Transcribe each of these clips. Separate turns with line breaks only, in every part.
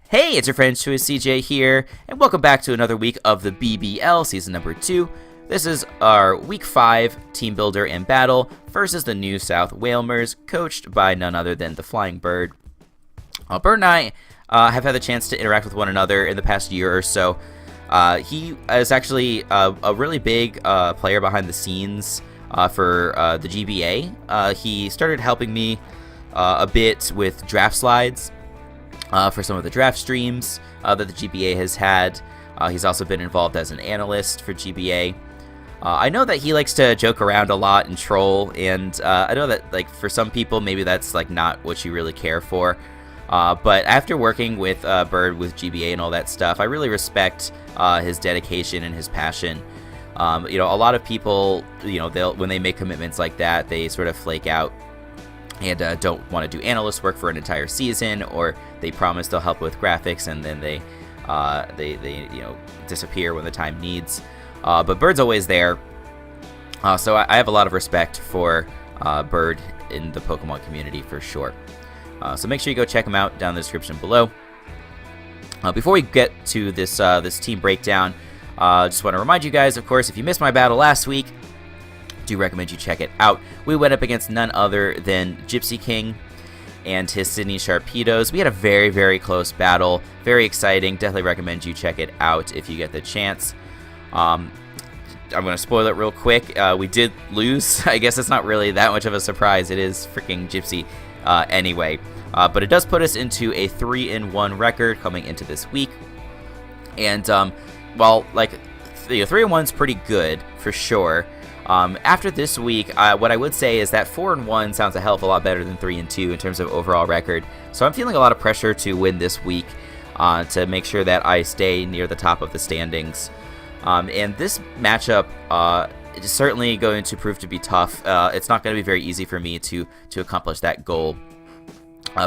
Hey, it's your friend Choice CJ here, and welcome back to another week of the BBL Season number 2. This is our Week 5 Team Builder and Battle versus the New South Wailmers, coached by none other than the Flying Bird. Bird and I have had the chance to interact with one another in the past year or so. He is actually a really big player behind the scenes for the GBA. He started helping me a bit with draft slides for some of the draft streams that the GBA has had. He's also been involved as an analyst for GBA. I know that he likes to joke around a lot and troll, and I know that like for some people maybe that's like not what you really care for. But after working with Bird with GBA and all that stuff, I really respect his dedication and his passion. A lot of people, when they make commitments like that, they sort of flake out and don't want to do analyst work for an entire season, or they promise they'll help with graphics and then they disappear when the time needs. But Bird's always there, so I have a lot of respect for Bird in the Pokemon community for sure. So make sure you go check him out down in the description below. Before we get to this team breakdown, just want to remind you guys, of course, if you missed my battle last week, do recommend you check it out. We went up against none other than Gypsy King and his Sydney Sharpedos. We had a very, very close battle. Very exciting. Definitely recommend you check it out if you get the chance. I'm going to spoil it real quick. We did lose. I guess it's not really that much of a surprise. It is freaking Gypsy anyway. But it does put us into a 3-1 record coming into this week. And, 3-1 is pretty good for sure. After this week, what I would say is that 4-1 sounds a hell of a lot better than 3-2 in terms of overall record. So I'm feeling a lot of pressure to win this week to make sure that I stay near the top of the standings. And this matchup is certainly going to prove to be tough. It's not going to be very easy for me to accomplish that goal.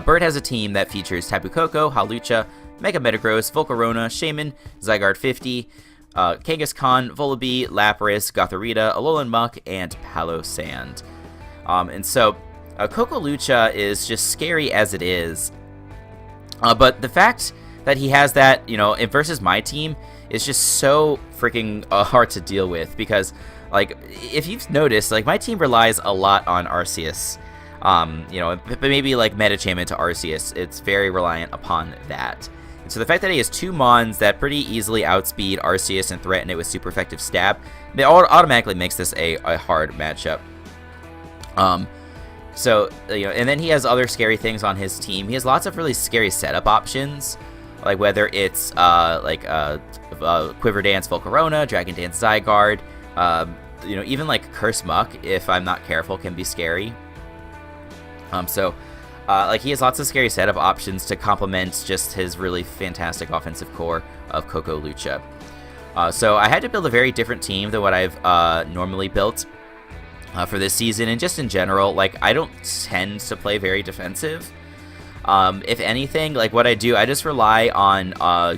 Bird has a team that features Tapu Koko, Hawlucha, Mega Metagross, Volcarona, Shaman, Zygarde 50, Kangaskhan, Volibee, Lapras, Gothorita, Alolan Muck, and Palo-Sand. And so, Koko Lucha is just scary as it is. But the fact that he has that, versus my team is just so freaking hard to deal with. Because, if you've noticed, my team relies a lot on Arceus. Maybe Medicham into Arceus. It's very reliant upon that. So the fact that he has two Mons that pretty easily outspeed Arceus and threaten it with super effective stab, it automatically makes this a hard matchup. And then he has other scary things on his team. He has lots of really scary setup options, like whether it's Quiver Dance Volcarona, Dragon Dance Zygarde, even Curse Muck, if I'm not careful, can be scary. He has lots of scary setup options to complement just his really fantastic offensive core of Koko Lucha. So I had to build a very different team than what I've normally built for this season, and just in general, I don't tend to play very defensive. If anything, what I do, I just rely on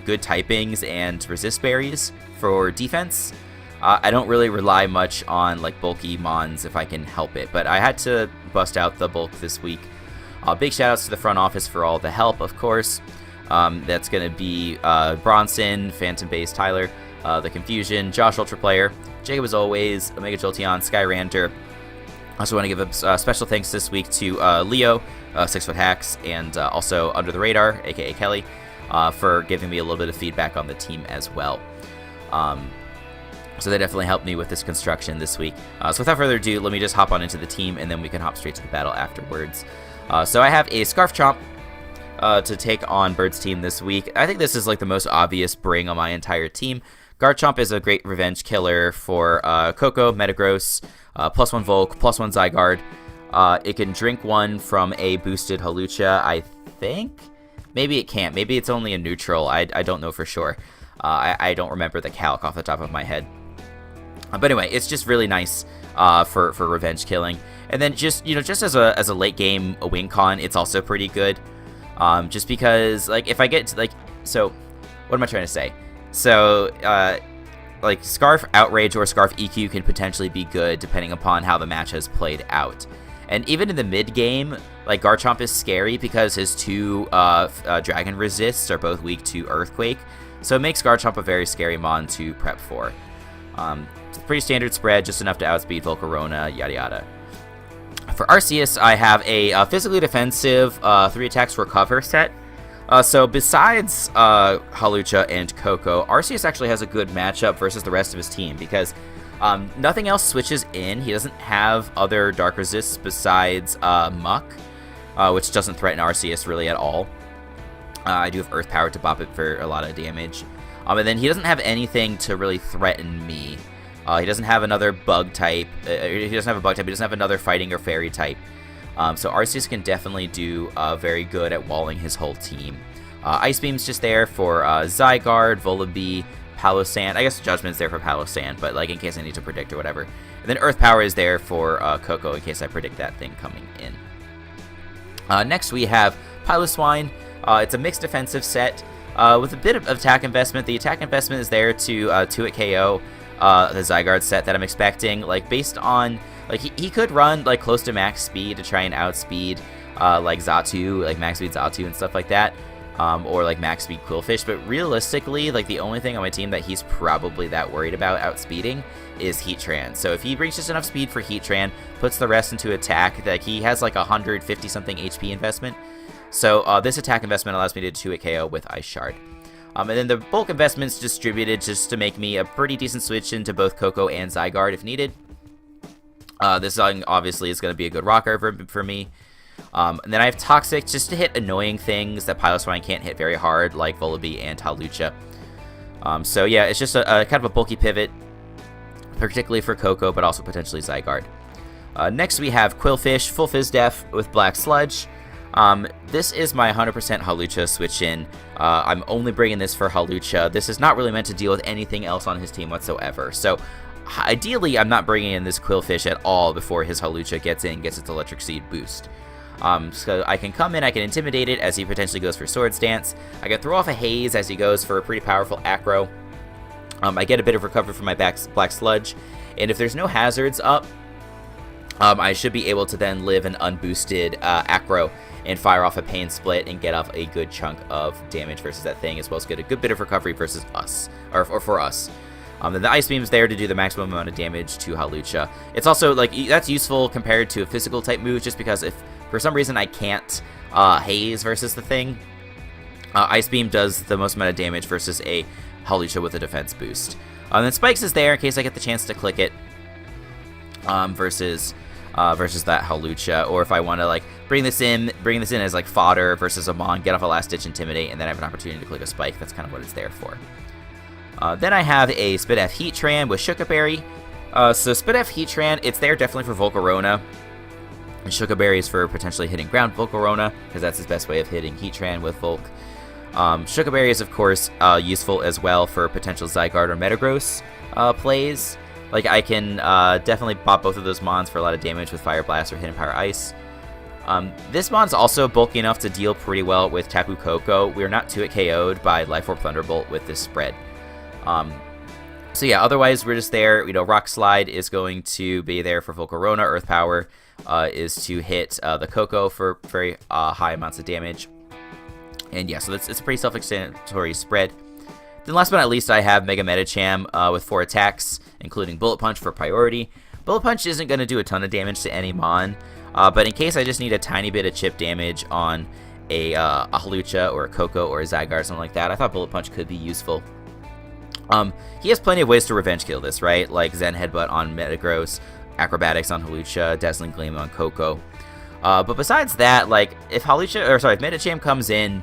good typings and resist berries for defense. I don't really rely much on bulky Mons if I can help it, but I had to bust out the bulk this week. Big shoutouts to the front office for all the help, of course. That's going to be Bronson, Phantom Base Tyler, The Confusion, Josh Ultraplayer, Jacob as always, Omega Jolteon, Skyrander. I also want to give a special thanks this week to Leo, 6-Foot Hacks, and also Under the Radar, aka Kelly, for giving me a little bit of feedback on the team as well. So they definitely helped me with this construction this week. So without further ado, let me just hop on into the team, and then we can hop straight to the battle afterwards. So I have a Scarf Chomp to take on Bird's team this week. I think this is the most obvious bring on my entire team. Garchomp is a great revenge killer for Koko, Metagross, +1 Volk, +1 Zygarde. It can drink one from a boosted Hawlucha, I think. Maybe it can't. Maybe it's only a neutral. I don't know for sure. I don't remember the calc off the top of my head. But anyway, it's just really nice for revenge killing. And then just as a late game a win con, it's also pretty good. Just because if I get to so what am I trying to say? So Scarf Outrage or Scarf EQ can potentially be good depending upon how the match has played out. And even in the mid game, like Garchomp is scary because his 2 Dragon Resists are both weak to Earthquake. So it makes Garchomp a very scary mon to prep for. It's a pretty standard spread, just enough to outspeed Volcarona, yada yada. For Arceus, I have a physically defensive 3 attacks recover set. So besides Hawlucha and Koko, Arceus actually has a good matchup versus the rest of his team because nothing else switches in. He doesn't have other Dark Resists besides Muck, which doesn't threaten Arceus really at all. I do have Earth Power to bop it for a lot of damage. And then he doesn't have anything to really threaten me. He doesn't have another bug type. He doesn't have a bug type. He doesn't have another fighting or fairy type. So Arceus can definitely do very good at walling his whole team. Ice Beam's just there for Zygarde, Volibee, Palossand. I guess Judgment's there for Palossand, but like in case I need to predict or whatever. And then Earth Power is there for Koko in case I predict that thing coming in. Next we have Piloswine. It's a mixed defensive set with a bit of attack investment. The attack investment is there to 2-hit KO the Zygarde set that I'm expecting. Like based on like he could run like close to max speed to try and outspeed like Xatu, like max speed Xatu and stuff like that. Or like max speed Quillfish, but realistically, like the only thing on my team that he's probably that worried about outspeeding is Heatran. So if he reaches enough speed for Heatran, puts the rest into attack, like he has like 150 something HP investment. So this attack investment allows me to 2-hit KO with Ice Shard. And then the bulk investment's distributed just to make me a pretty decent switch into both Koko and Zygarde if needed. This song obviously is going to be a good rocker for me. And then I have Toxic just to hit annoying things that Piloswine can't hit very hard, like Volibee and Hawlucha. So yeah, it's just a kind of a bulky pivot, particularly for Koko, but also potentially Zygarde. Next we have Quillfish, Full Fizz Def with Black Sludge. This is my 100% Hawlucha switch in. I'm only bringing this for Hawlucha. This is not really meant to deal with anything else on his team whatsoever. So ideally, I'm not bringing in this Quillfish at all before his Hawlucha gets its Electric Seed boost. So I can come in, I can Intimidate it as he potentially goes for Swords Dance. I can throw off a Haze as he goes for a pretty powerful Acro. I get a bit of recovery from my Black Sludge. And if there's no hazards up, I should be able to then live an unboosted Acro and fire off a Pain Split and get off a good chunk of damage versus that thing, as well as get a good bit of recovery versus us, or for us. Then the Ice Beam is there to do the maximum amount of damage to Hawlucha. It's also, like, that's useful compared to a physical type move, just because if for some reason I can't Haze versus the thing, Ice Beam does the most amount of damage versus a Hawlucha with a defense boost. Then Spikes is there in case I get the chance to click it versus that Hawlucha, or if I want to like bring this in as like fodder versus a Mon, get off a Last Ditch Intimidate, and then I have an opportunity to click a Spike. That's kind of what it's there for. Then I have a Spidef Heatran with Shuka Berry. So Spidef Heatran, it's there definitely for Volcarona. And Shuka Berry is for potentially hitting ground Volcarona, because that's his best way of hitting Heatran with Volk. Shuka Berry is, of course, useful as well for potential Zygarde or Metagross plays. Like, I can definitely pop both of those Mons for a lot of damage with Fire Blast or Hidden Power Ice. This Mon's also bulky enough to deal pretty well with Tapu Koko. We are not 2-hit KO'd by Life Orb Thunderbolt with this spread. So yeah, otherwise we're just there. You know, Rock Slide is going to be there for Volcarona. Earth Power is to hit the Koko for very high amounts of damage. And yeah, so it's a pretty self-explanatory spread. Then last but not least, I have Mega Medicham with 4 attacks, including Bullet Punch for priority. Bullet Punch isn't going to do a ton of damage to any Mon, but in case I just need a tiny bit of chip damage on a Hawlucha or a Koko or a Zygarde or something like that, I thought Bullet Punch could be useful. He has plenty of ways to revenge kill this, right? Like Zen Headbutt on Metagross, Acrobatics on Hawlucha, Dazzling Gleam on Koko. But besides that, like, if Medicham comes in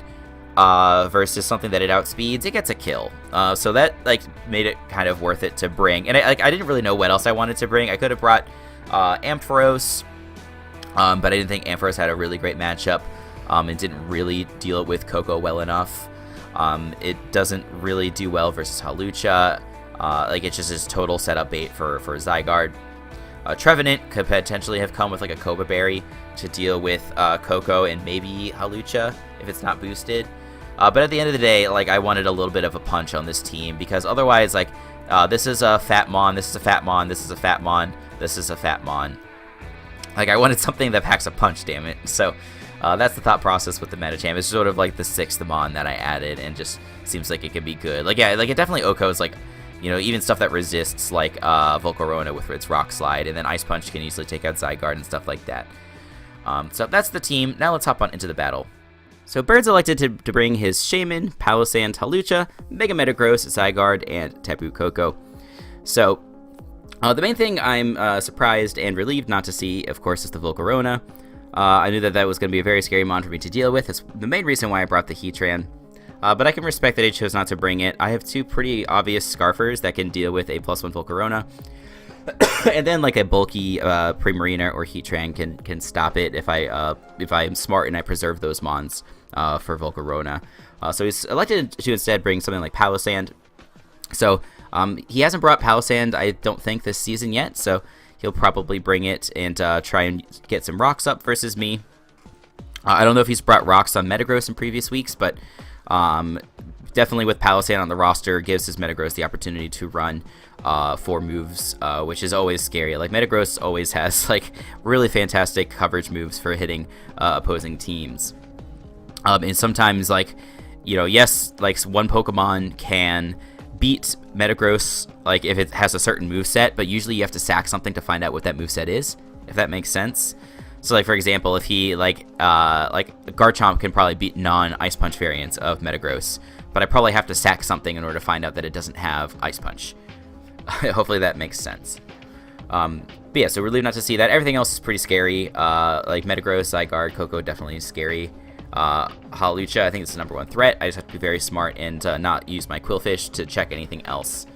versus something that it outspeeds, it gets a kill. So that, like, made it kind of worth it to bring. And I didn't really know what else I wanted to bring. I could have brought Ampharos, but I didn't think Ampharos had a really great matchup and didn't really deal with Koko well enough. It doesn't really do well versus Hawlucha. Like, it's just his total setup bait for Zygarde. Trevenant could potentially have come with like a Koba Berry to deal with Koko and maybe Hawlucha if it's not boosted. But at the end of the day, like, I wanted a little bit of a punch on this team, because otherwise, like, this is a fat Mon, this is a fat Mon, this is a fat Mon, this is a fat Mon. Like, I wanted something that packs a punch, damn it. So that's the thought process with the Medicham. It's sort of like the 6th Mon that I added, and just seems like it could be good. Like, yeah, like it definitely OHKOs, like, you know, even stuff that resists, like Volcarona with its Rock Slide, and then Ice Punch can easily take out Zygarde and stuff like that. So that's the team. Now let's hop on into the battle. So Bird's elected to bring his Shaman, Palossand, Hawlucha, Mega Metagross, Zygarde, and Tapu Koko. So the main thing I'm surprised and relieved not to see, of course, is the Volcarona. I knew that was going to be a very scary mon for me to deal with. It's the main reason why I brought the Heatran. But I can respect that he chose not to bring it. I have 2 pretty obvious Scarfers that can deal with a +1 Volcarona. And then like a bulky Primarina or Heatran can stop it if I'm smart and I preserve those mons for Volcarona. So he's elected to instead bring something like Palossand. So he hasn't brought Palossand, I don't think, this season yet. So he'll probably bring it and try and get some rocks up versus me. I don't know if he's brought rocks on Metagross in previous weeks, but definitely with Palossand on the roster gives his Metagross the opportunity to run 4 moves, which is always scary. Like, Metagross always has like really fantastic coverage moves for hitting opposing teams. And sometimes, like, you know, yes, like one Pokemon can beat Metagross, like if it has a certain moveset, but usually you have to sack something to find out what that moveset is, if that makes sense. So, like, for example, if he, like Garchomp can probably beat non-Ice Punch variants of Metagross, but I probably have to sack something in order to find out that it doesn't have Ice Punch. Hopefully that makes sense. But yeah, so relieved not to see that. Everything else is pretty scary. Like Metagross, Zygarde, Koko definitely is scary. Hawlucha, I think it's the #1 threat. I just have to be very smart and not use my Quillfish to check anything else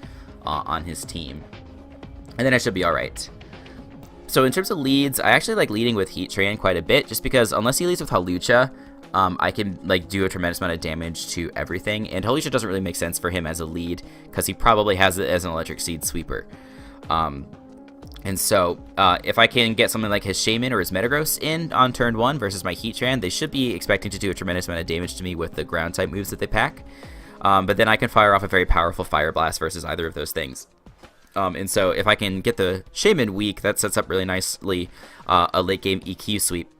on his team. And then I should be alright. So in terms of leads, I actually like leading with Heatran quite a bit, just because unless he leads with Hawlucha, I can like do a tremendous amount of damage to everything, and Hawlucha doesn't really make sense for him as a lead, because he probably has it as an Electric Seed Sweeper. And so, if I can get something like his Shaman or his Metagross in on turn 1 versus my Heatran, they should be expecting to do a tremendous amount of damage to me with the Ground-type moves that they pack. But then I can fire off a very powerful Fire Blast versus either of those things. And so, if I can get the Shaman weak, that sets up really nicely a late-game EQ sweep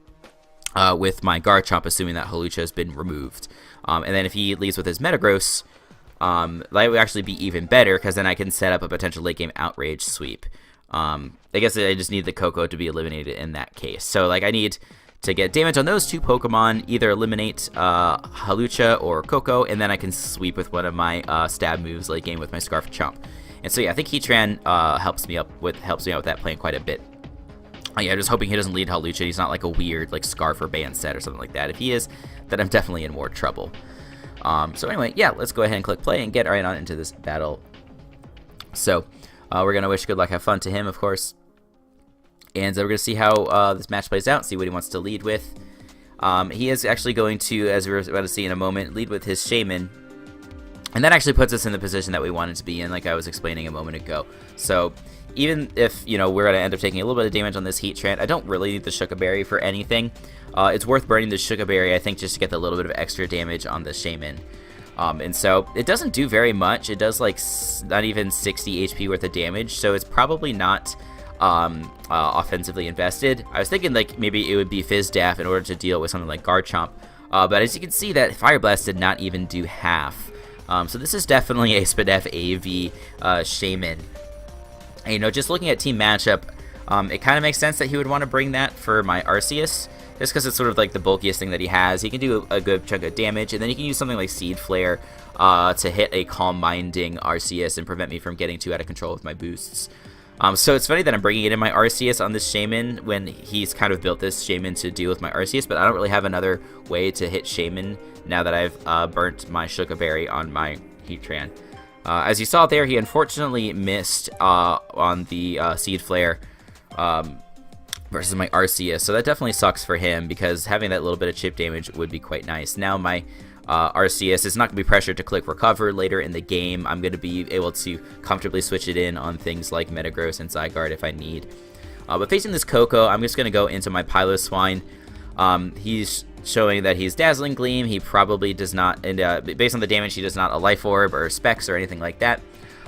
with my Garchomp, assuming that Hawlucha has been removed. And then if he leads with his Metagross, that would actually be even better, because then I can set up a potential late-game Outrage sweep. I guess I just need the Koko to be eliminated in that case. So, like, I need to get damage on those 2 Pokemon, either eliminate Hawlucha or Koko, and then I can sweep with one of my stab moves late game with my Scarf Chomp. And so yeah, I think Heatran helps me out with that plan quite a bit. Yeah, I'm just hoping he doesn't lead Hawlucha. He's not like a weird like Scarf or Band set or something like that. If he is, then I'm definitely in more trouble. So anyway, yeah, let's go ahead and click play and get right on into this battle. So we're going to wish good luck, have fun to him, of course. And we're going to see how this match plays out, see what he wants to lead with. He is actually going to, as we're about to see in a moment, lead with his Shaman. And that actually puts us in the position that we wanted to be in, like I was explaining a moment ago. So even if, you know, we're going to end up taking a little bit of damage on this Heatran, I don't really need the Shuca Berry for anything. It's worth burning the Shuca Berry, I think, just to get the little bit of extra damage on the Shaman. And so it doesn't do very much. It does like not even 60 HP worth of damage, so it's probably not offensively invested. I was thinking like maybe it would be Fizz Daff in order to deal with something like Garchomp, but as you can see, that Fire Blast did not even do half. So this is definitely a Spadef AV Shaman. And, you know, just looking at team matchup, it kind of makes sense that he would want to bring that for my Arceus, just because it's sort of like the bulkiest thing that he has. He can do a good chunk of damage, and then he can use something like Seed Flare to hit a Calm Minding Arceus and prevent me from getting too out of control with my boosts. So it's funny that I'm bringing it in my Arceus on this Shaman when he's kind of built this Shaman to deal with my Arceus, but I don't really have another way to hit Shaman now that I've burnt my Shuca Berry on my Heatran. As you saw there, he unfortunately missed on the Seed Flare versus my Arceus, so that definitely sucks for him, because having that little bit of chip damage would be quite nice. Now my Arceus is not going to be pressured to click Recover later in the game. I'm going to be able to comfortably switch it in on things like Metagross and Zygarde if I need. But facing this Koko, I'm just going to go into my Piloswine. He's showing that he's Dazzling Gleam. He probably does not, and based on the damage, he does not a Life Orb or Specs or anything like that.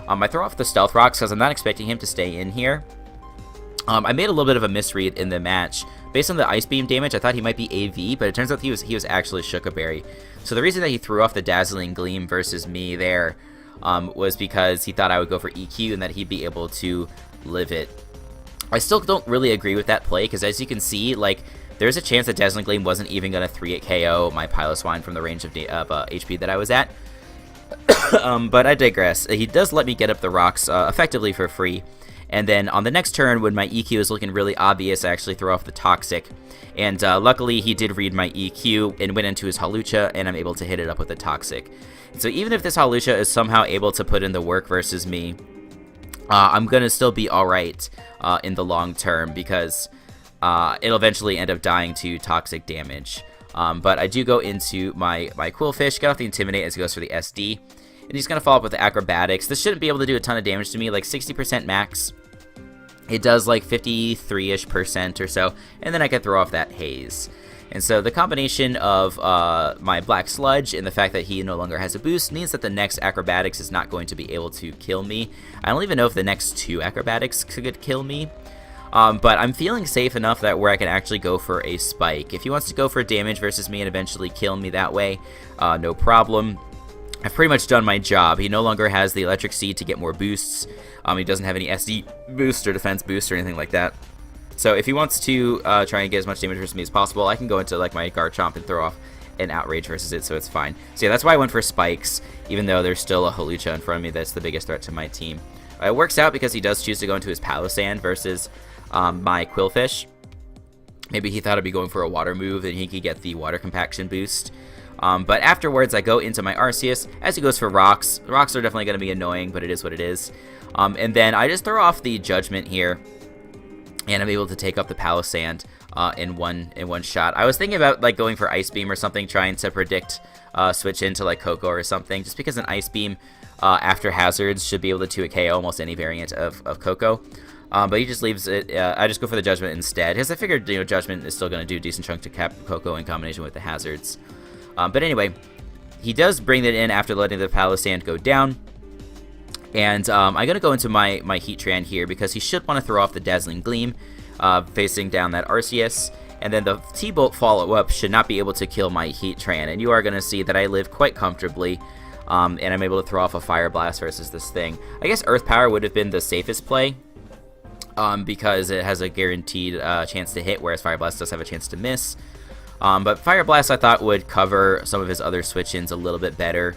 I throw off the Stealth Rocks because I'm not expecting him to stay in here. I made a little bit of a misread in the match. Based on the Ice Beam damage, I thought he might be AV, but it turns out he was actually Shookaberry. So the reason that he threw off the Dazzling Gleam versus me there was because he thought I would go for EQ and that he'd be able to live it. I still don't really agree with that play, because as you can see, like, there's a chance that Dazzling Gleam wasn't even going to 3-hit KO my Piloswine from the range of HP that I was at. But I digress. He does let me get up the rocks effectively for free. And then on the next turn, when my EQ is looking really obvious, I actually throw off the Toxic. And luckily, he did read my EQ and went into his Hawlucha, and I'm able to hit it up with the Toxic. So even if this Hawlucha is somehow able to put in the work versus me, I'm going to still be alright in the long term, because it'll eventually end up dying to Toxic damage. But I do go into my Quillfish, get off the Intimidate as he goes for the SD. And he's going to follow up with the Acrobatics. This shouldn't be able to do a ton of damage to me, like 60% max. It does like 53-ish% or so, and then I can throw off that Haze. And so the combination of my Black Sludge and the fact that he no longer has a boost means that the next Acrobatics is not going to be able to kill me. I don't even know if the next 2 Acrobatics could kill me. But I'm feeling safe enough that where I can actually go for a Spike. If he wants to go for damage versus me and eventually kill me that way, no problem. I've pretty much done my job. He no longer has the Electric Seed to get more boosts. He doesn't have any SD boost or defense boost or anything like that. So if he wants to try and get as much damage versus me as possible, I can go into like my Garchomp and throw off an Outrage versus it, so it's fine. So yeah, that's why I went for Spikes, even though there's still a Hawlucha in front of me that's the biggest threat to my team. It works out because he does choose to go into his Palossand versus my Quillfish. Maybe he thought I'd be going for a Water move and he could get the Water Compaction boost. But afterwards, I go into my Arceus as he goes for Rocks. Rocks are definitely going to be annoying, but it is what it is. And then I just throw off the Judgment here, and I'm able to take up the Palossand in one shot. I was thinking about like going for Ice Beam or something, trying to predict switch into like Koko or something, just because an Ice Beam after Hazards should be able to 2-hit KO almost any variant of Koko. But he just leaves it. I just go for the Judgment instead, because I figured Judgment is still going to do a decent chunk to cap Koko in combination with the Hazards. But anyway, he does bring that in after letting the Palossand go down. And I'm going to go into my Heatran here, because he should want to throw off the Dazzling Gleam, facing down that Arceus. And then the T-Bolt follow-up should not be able to kill my Heatran. And you are going to see that I live quite comfortably, and I'm able to throw off a Fire Blast versus this thing. I guess Earth Power would have been the safest play, because it has a guaranteed chance to hit, whereas Fire Blast does have a chance to miss. But Fire Blast I thought would cover some of his other switch-ins a little bit better,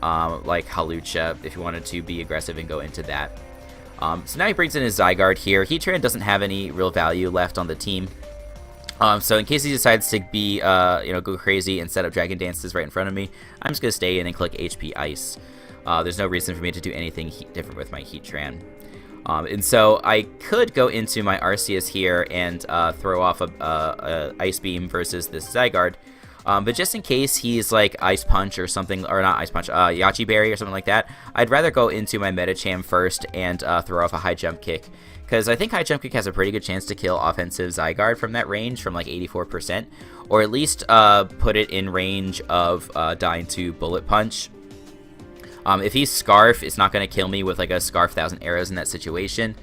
like Hawlucha, if you wanted to be aggressive and go into that. So now he brings in his Zygarde here. Heatran doesn't have any real value left on the team. So in case he decides to be, go crazy and set up Dragon Dances right in front of me, I'm just going to stay in and click HP Ice. There's no reason for me to do anything different with my Heatran. And so I could go into my Arceus here and throw off a Ice Beam versus this Zygarde. But just in case he's like Ice Punch or something, or not Ice Punch, Yachi Berry or something like that, I'd rather go into my Medicham first and throw off a High Jump Kick. Because I think High Jump Kick has a pretty good chance to kill offensive Zygarde from that range, from like 84%. Or at least put it in range of dying to Bullet Punch. If he's Scarf, it's not going to kill me with like a Scarf 1,000 arrows in that situation.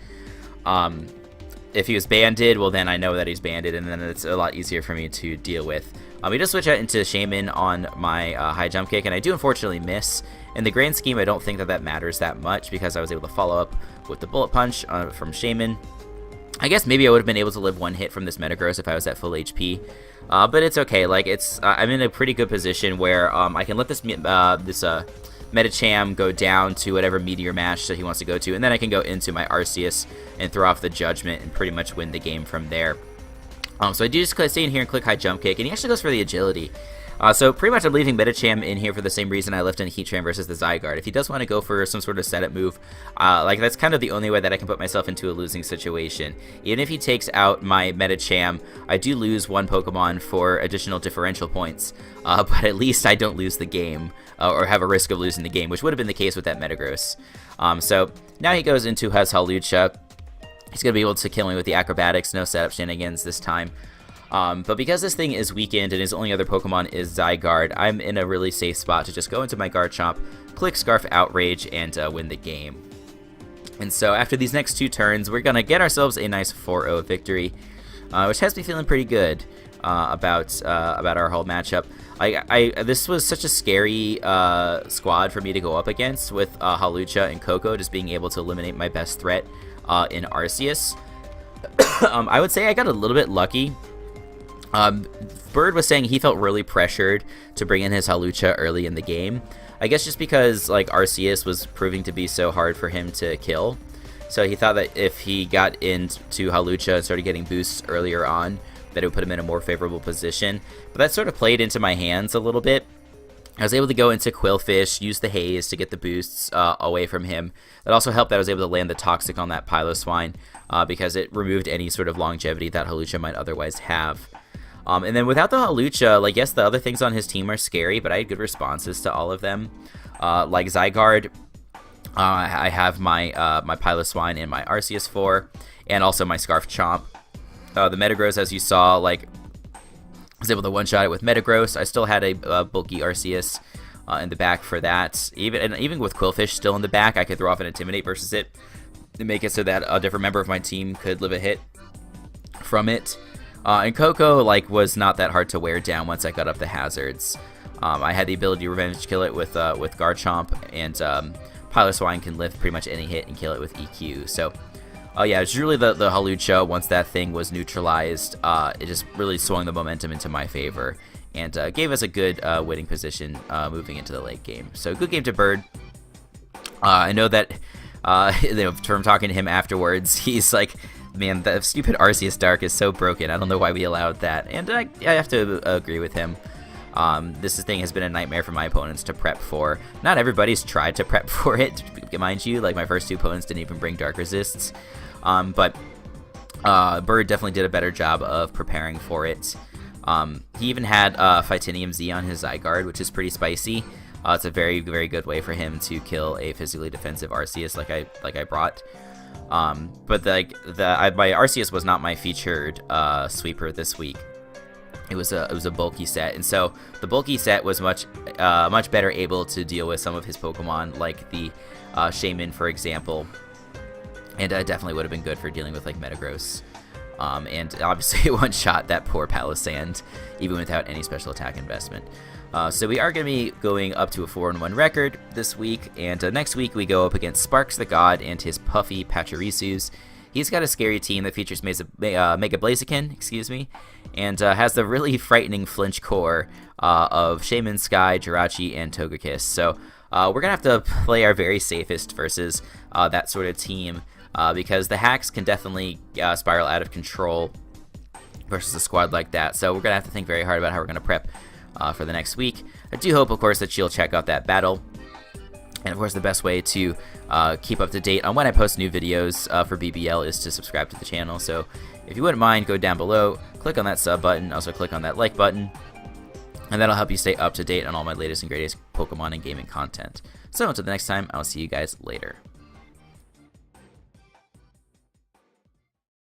If he was Banded, well then I know that he's Banded, and then it's a lot easier for me to deal with. He does switch out into Shaman on my High Jump Kick, and I do unfortunately miss. In the grand scheme, I don't think that matters that much, because I was able to follow up with the Bullet Punch from Shaman. I guess maybe I would have been able to live one hit from this Metagross if I was at full HP. But it's okay. Like, I'm in a pretty good position where I can let this Medicham go down to whatever Meteor Mash that he wants to go to, and then I can go into my Arceus and throw off the Judgment and pretty much win the game from there. So I do just stay in here and click High Jump Kick, and he actually goes for the Agility. So pretty much I'm leaving Medicham in here for the same reason I left in Heatran versus the Zygarde. If he does want to go for some sort of setup move, like that's kind of the only way that I can put myself into a losing situation. Even if he takes out my Medicham, I do lose one Pokemon for additional differential points, but at least I don't lose the game, or have a risk of losing the game, which would have been the case with that Metagross. So now he goes into his Hawlucha. He's going to be able to kill me with the Acrobatics, no setup shenanigans this time. But because this thing is weakened and his only other Pokemon is Zygarde, I'm in a really safe spot to just go into my Garchomp, click Scarf Outrage, and win the game. And so after these next 2 turns, we're going to get ourselves a nice 4-0 victory, which has me feeling pretty good about our whole matchup. This was such a scary squad for me to go up against, with Hawlucha and Coco just being able to eliminate my best threat in Arceus. I would say I got a little bit lucky. Bird was saying he felt really pressured to bring in his Hawlucha early in the game. I guess just because like Arceus was proving to be so hard for him to kill. So he thought that if he got into Hawlucha and started getting boosts earlier on, that it would put him in a more favorable position. But that sort of played into my hands a little bit. I was able to go into Quillfish, use the Haze to get the boosts away from him. That also helped that I was able to land the Toxic on that Piloswine because it removed any sort of longevity that Hawlucha might otherwise have. And then without the Hawlucha, like, yes, the other things on his team are scary, but I had good responses to all of them. Like Zygarde, I have my my Piloswine and my Arceus 4, and also my Scarf Chomp. The Metagross, as you saw, like, I was able to one-shot it with Metagross. I still had a bulky Arceus in the back for that. Even with Quillfish still in the back, I could throw off an Intimidate versus it to make it so that a different member of my team could live a hit from it. And Coco, like, was not that hard to wear down once I got up the hazards. I had the ability to revenge kill it with Garchomp, and Piloswine can lift pretty much any hit and kill it with EQ. So, yeah, it's really the Hawlucha, once that thing was neutralized, it just really swung the momentum into my favor and gave us a good winning position moving into the late game. So, good game to Bird. I know that from talking to him afterwards, he's like, man, the stupid Arceus Dark is so broken. I don't know why we allowed that. And I have to agree with him. This thing has been a nightmare for my opponents to prep for. Not everybody's tried to prep for it, mind you. Like, my first 2 opponents didn't even bring Dark Resists. But Bird definitely did a better job of preparing for it. He even had Phytinium Z on his Zygarde, which is pretty spicy. It's a very, very good way for him to kill a physically defensive Arceus like I brought. But my Arceus was not my featured sweeper this week. It was a bulky set, and so the bulky set was much better able to deal with some of his Pokemon, like the Shaman, for example, and definitely would have been good for dealing with like Metagross. And obviously it one-shot that poor Palossand, even without any special attack investment. So we are going to be going up to a 4-1 record this week, and next week we go up against Sparks the God and his puffy Pachirisus. He's got a scary team that features Mega Blaziken, and has the really frightening flinch core of Shaman, Sky, Jirachi, and Togekiss. So we're going to have to play our very safest versus that sort of team, because the hacks can definitely spiral out of control versus a squad like that. So we're going to have to think very hard about how we're going to prep for the next week. I do hope, of course, that you'll check out that battle. And, of course, the best way to keep up to date on when I post new videos for BBL is to subscribe to the channel. So if you wouldn't mind, go down below, click on that sub button, also click on that like button, and that'll help you stay up to date on all my latest and greatest Pokemon and gaming content. So until the next time, I'll see you guys later.